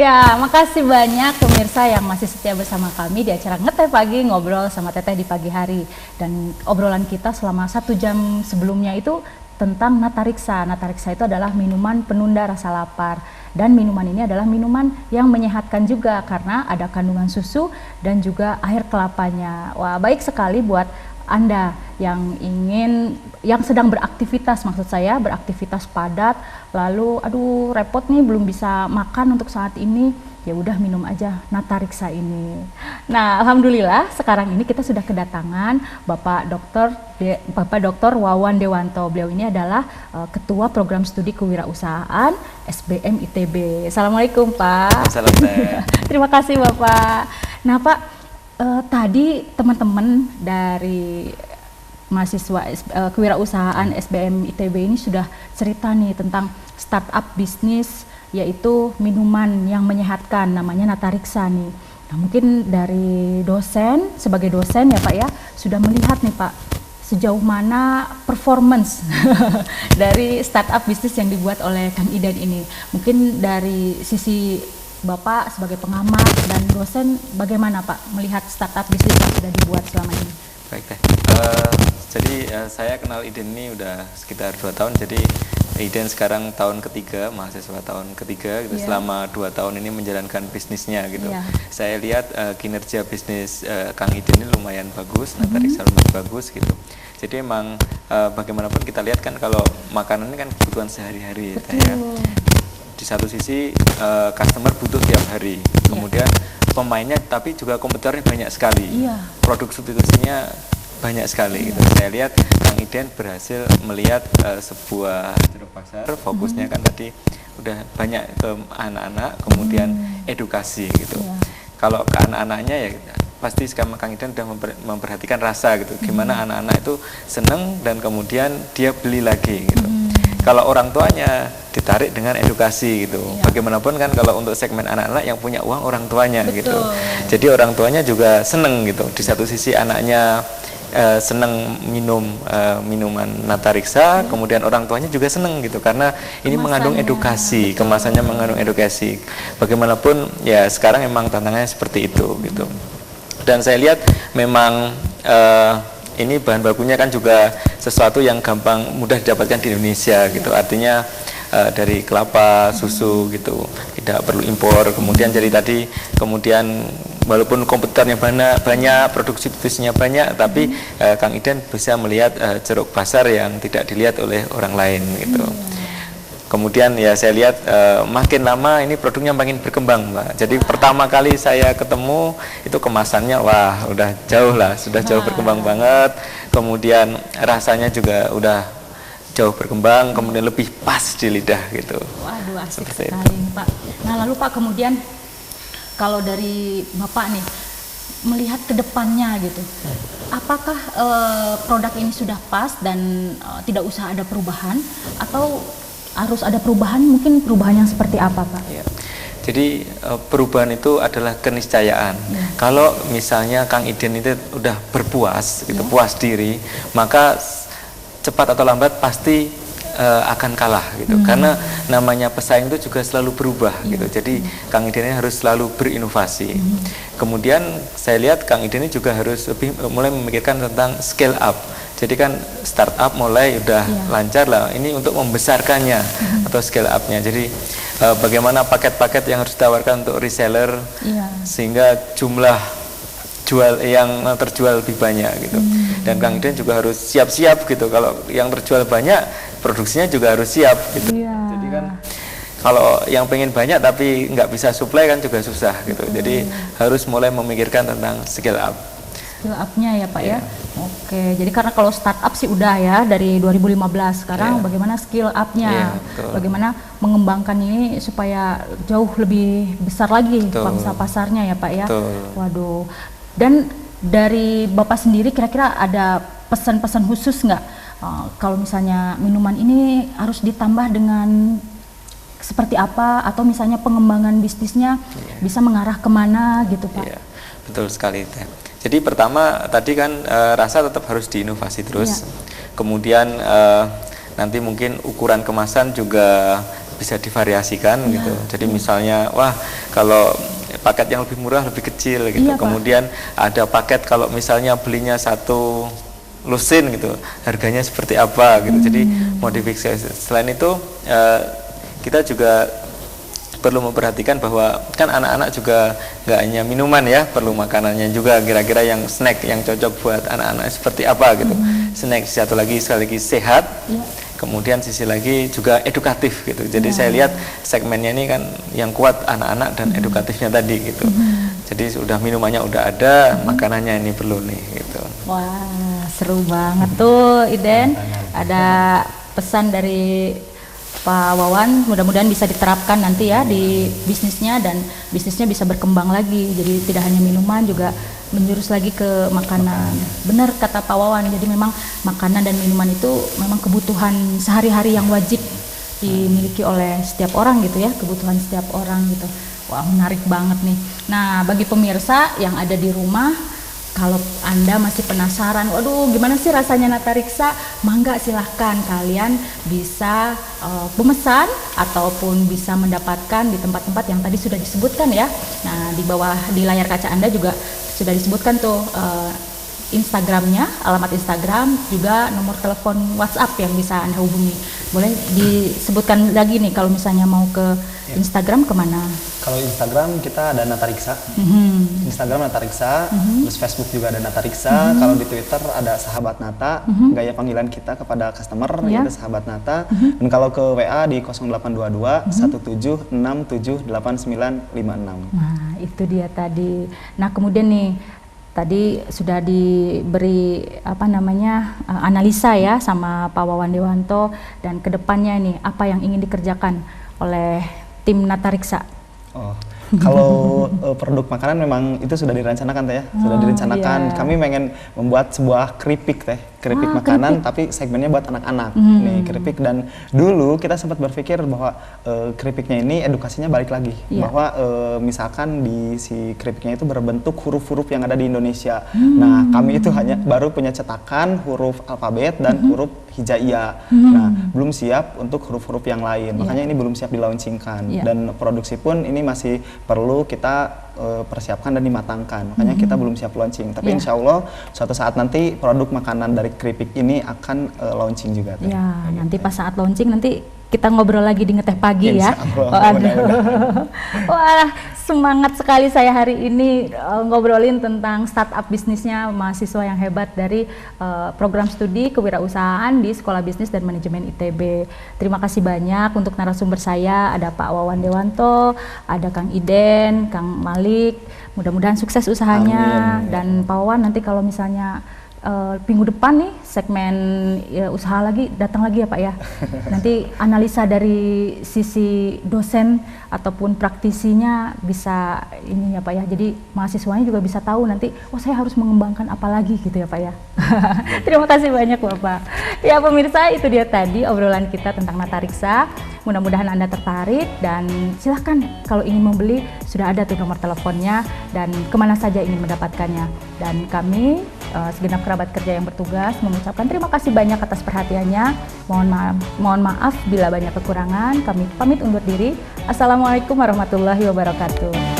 Ya, makasih banyak pemirsa yang masih setia bersama kami di acara Ngeteh Pagi, ngobrol sama Teteh di pagi hari. Dan obrolan kita selama 1 jam sebelumnya itu tentang Natariksa. Natariksa itu adalah minuman penunda rasa lapar. Dan minuman ini adalah minuman yang menyehatkan juga karena ada kandungan susu dan juga air kelapanya. Wah, baik sekali buat Anda yang sedang beraktivitas, maksud saya beraktivitas padat, lalu aduh repot nih belum bisa makan untuk saat ini, ya udah minum aja Natariksa ini. Nah, alhamdulillah sekarang ini kita sudah kedatangan Bapak Dr. Wawan Dewanto. Beliau ini adalah Ketua Program Studi Kewirausahaan SBM ITB. Assalamualaikum Pak. Assalamualaikum. Terima kasih Bapak. Nah Pak, tadi teman-teman dari mahasiswa kewirausahaan SBM ITB ini sudah cerita nih tentang startup bisnis, yaitu minuman yang menyehatkan namanya Natariksa nih. Nah, mungkin dari dosen, sebagai dosen ya Pak ya, sudah melihat nih Pak sejauh mana performance dari startup bisnis yang dibuat oleh Kang Iden ini. Mungkin dari sisi Bapak sebagai pengamat dan dosen, bagaimana Pak melihat startup bisnis yang sudah dibuat selama ini? Baik Teh. Jadi saya kenal Iden ini udah sekitar 2 tahun. Jadi Iden sekarang tahun ketiga, mahasiswa tahun ketiga gitu. Selama 2 tahun ini menjalankan bisnisnya gitu. Saya lihat kinerja bisnis Kang Iden ini lumayan bagus, Natariksa lumayan bagus gitu. Jadi emang bagaimanapun kita lihat kan kalau makanan ini kan kebutuhan sehari-hari ya. Di satu sisi customer butuh tiap hari, kemudian pemainnya tapi juga kompetitornya banyak sekali, produk substitusinya banyak sekali gitu. Saya lihat Kang Iden berhasil melihat sebuah ceruk pasar, fokusnya kan tadi udah banyak ke anak-anak, kemudian edukasi gitu. Kalau ke anak-anaknya ya pasti sekarang Kang Iden sudah memperhatikan rasa gitu, gimana anak-anak itu seneng dan kemudian dia beli lagi gitu. Kalau orang tuanya ditarik dengan edukasi gitu. Bagaimanapun kan kalau untuk segmen anak-anak yang punya uang orang tuanya gitu. Jadi orang tuanya juga seneng gitu. Di satu sisi anaknya seneng minum minuman Natariksa, kemudian orang tuanya juga seneng gitu karena ini mengandung edukasi, kemasannya mengandung edukasi. Bagaimanapun ya sekarang emang tantangannya seperti itu gitu. Dan saya lihat memang ini bahan bakunya kan juga sesuatu yang mudah didapatkan di Indonesia gitu. Artinya dari kelapa, susu gitu, tidak perlu impor. Kemudian jadi tadi, kemudian walaupun kompetitornya banyak, produksi substitusinya banyak, tapi Kang Iden bisa melihat ceruk pasar yang tidak dilihat oleh orang lain gitu. Kemudian ya saya lihat makin lama ini produknya makin berkembang Mbak. Jadi pertama kali saya ketemu itu kemasannya wah udah jauh lah, sudah jauh berkembang banget. Kemudian rasanya juga udah jauh berkembang, kemudian lebih pas di lidah gitu. Waduh, asik sekali Pak. Nah lalu Pak, kemudian kalau dari Bapak nih melihat ke depannya gitu, apakah produk ini sudah pas dan tidak usah ada perubahan atau harus ada perubahan, mungkin perubahan yang seperti apa Pak? Ya. Jadi perubahan itu adalah keniscayaan. Kalau misalnya Kang Iden itu udah berpuas, gitu, puas diri, maka cepat atau lambat pasti akan kalah gitu. Karena namanya pesaing itu juga selalu berubah gitu. Jadi Kang Iden ini harus selalu berinovasi. Kemudian saya lihat Kang Iden ini juga harus mulai memikirkan tentang scale up. Jadi kan startup mulai udah lancar lah, ini untuk membesarkannya atau scale up-nya. Jadi bagaimana paket-paket yang harus ditawarkan untuk reseller sehingga jumlah jual yang terjual lebih banyak gitu. Dan Kang Iden juga harus siap-siap gitu. Kalau yang terjual banyak, produksinya juga harus siap gitu. Jadi kan kalau yang pengen banyak tapi nggak bisa supply kan juga susah gitu. Jadi harus mulai memikirkan tentang scale up. Skill up-nya ya Pak ya. Oke, jadi karena kalau startup sih udah ya dari 2015. Sekarang bagaimana skill up-nya? Bagaimana mengembangkan ini supaya jauh lebih besar lagi pangsa pasarnya ya Pak ya. Waduh. Dan dari Bapak sendiri kira-kira ada pesan-pesan khusus nggak? Kalau misalnya minuman ini harus ditambah dengan seperti apa, atau misalnya pengembangan bisnisnya bisa mengarah kemana gitu Pak? Betul sekali Teh. Jadi pertama tadi kan rasa tetap harus diinovasi terus. Kemudian nanti mungkin ukuran kemasan juga bisa divariasikan gitu. Jadi misalnya, wah kalau paket yang lebih murah lebih kecil gitu. Iya, Pak. Kemudian ada paket kalau misalnya belinya satu lusin gitu, harganya seperti apa gitu. Jadi modifikasi. Selain itu kita juga perlu memperhatikan bahwa kan anak-anak juga nggak hanya minuman ya, perlu makanannya juga, kira-kira yang snack yang cocok buat anak-anak seperti apa gitu. Snack satu lagi sekali lagi sehat. Kemudian sisi lagi juga edukatif gitu. Jadi saya lihat segmennya ini kan yang kuat anak-anak dan edukatifnya tadi gitu. Jadi sudah minumannya udah ada, makanannya ini perlu nih gitu. Wah, seru banget tuh Iden. Ada pesan dari Pak Wawan, mudah-mudahan bisa diterapkan nanti ya di bisnisnya dan bisnisnya bisa berkembang lagi. Jadi tidak hanya minuman, juga menjurus lagi ke makanan. Benar kata Pak Wawan, jadi memang makanan dan minuman itu memang kebutuhan sehari-hari yang wajib dimiliki oleh setiap orang gitu ya, kebutuhan setiap orang gitu. Wah, menarik banget nih. Nah, bagi pemirsa yang ada di rumah, kalau Anda masih penasaran, waduh gimana sih rasanya Natariksa? Mangga silahkan kalian bisa pemesan ataupun bisa mendapatkan di tempat-tempat yang tadi sudah disebutkan ya. Nah, di bawah di layar kaca Anda juga sudah disebutkan tuh Instagramnya, alamat Instagram, juga nomor telepon WhatsApp yang bisa Anda hubungi. Boleh disebutkan lagi nih kalau misalnya mau ke Instagram kemana? Kalau Instagram kita ada Natariksa, Instagram Natariksa, terus Facebook juga ada Natariksa. Kalau di Twitter ada Sahabat Nata, gaya panggilan kita kepada customer yaitu Sahabat Nata. Dan kalau ke WA di 0822 17678956. Nah, itu dia tadi. Nah, kemudian nih tadi sudah diberi analisa ya sama Pak Wawan Dewanto, dan kedepannya nih apa yang ingin dikerjakan oleh tim Natariksa? Oh, kalau produk makanan memang itu sudah direncanakan teh ya, sudah direncanakan. Iya. Kami pengen membuat sebuah keripik teh, keripik makanan tapi segmennya buat anak-anak. Nih keripik, dan dulu kita sempat berpikir bahwa keripiknya ini edukasinya balik lagi, bahwa misalkan di si keripiknya itu berbentuk huruf-huruf yang ada di Indonesia. Nah, kami itu hanya baru punya cetakan huruf alfabet dan huruf hijaiyah. Nah, belum siap untuk huruf-huruf yang lain. Makanya ini belum siap dilaunchingkan. Dan produksi pun ini masih perlu kita persiapkan dan dimatangkan. Makanya kita belum siap launching. Tapi insya Allah suatu saat nanti produk makanan dari keripik ini akan launching juga. Ya, nanti pas saat launching nanti kita ngobrol lagi di Ngeteh Pagi ya. Wah, semangat sekali saya hari ini ngobrolin tentang startup bisnisnya mahasiswa yang hebat dari program studi kewirausahaan di Sekolah Bisnis dan Manajemen ITB. Terima kasih banyak untuk narasumber saya, ada Pak Wawan Dewanto, ada Kang Iden, Kang Malik. Mudah-mudahan sukses usahanya. Amin. Dan Pak Wawan nanti kalau misalnya minggu depan nih segmen usaha lagi datang lagi ya Pak ya. Nanti analisa dari sisi dosen ataupun praktisinya bisa ini ya Pak ya. Jadi mahasiswanya juga bisa tahu nanti, oh saya harus mengembangkan apa lagi gitu ya Pak ya. Terima kasih banyak Bapak. Ya pemirsa, itu dia tadi obrolan kita tentang Natariksa. Mudah-mudahan Anda tertarik, dan silahkan kalau ingin membeli sudah ada tuh nomor teleponnya dan kemana saja ingin mendapatkannya. Dan kami segenap kerabat kerja yang bertugas mengucapkan terima kasih banyak atas perhatiannya. Mohon maaf bila banyak kekurangan. Kami pamit undur diri. Assalamualaikum warahmatullahi wabarakatuh.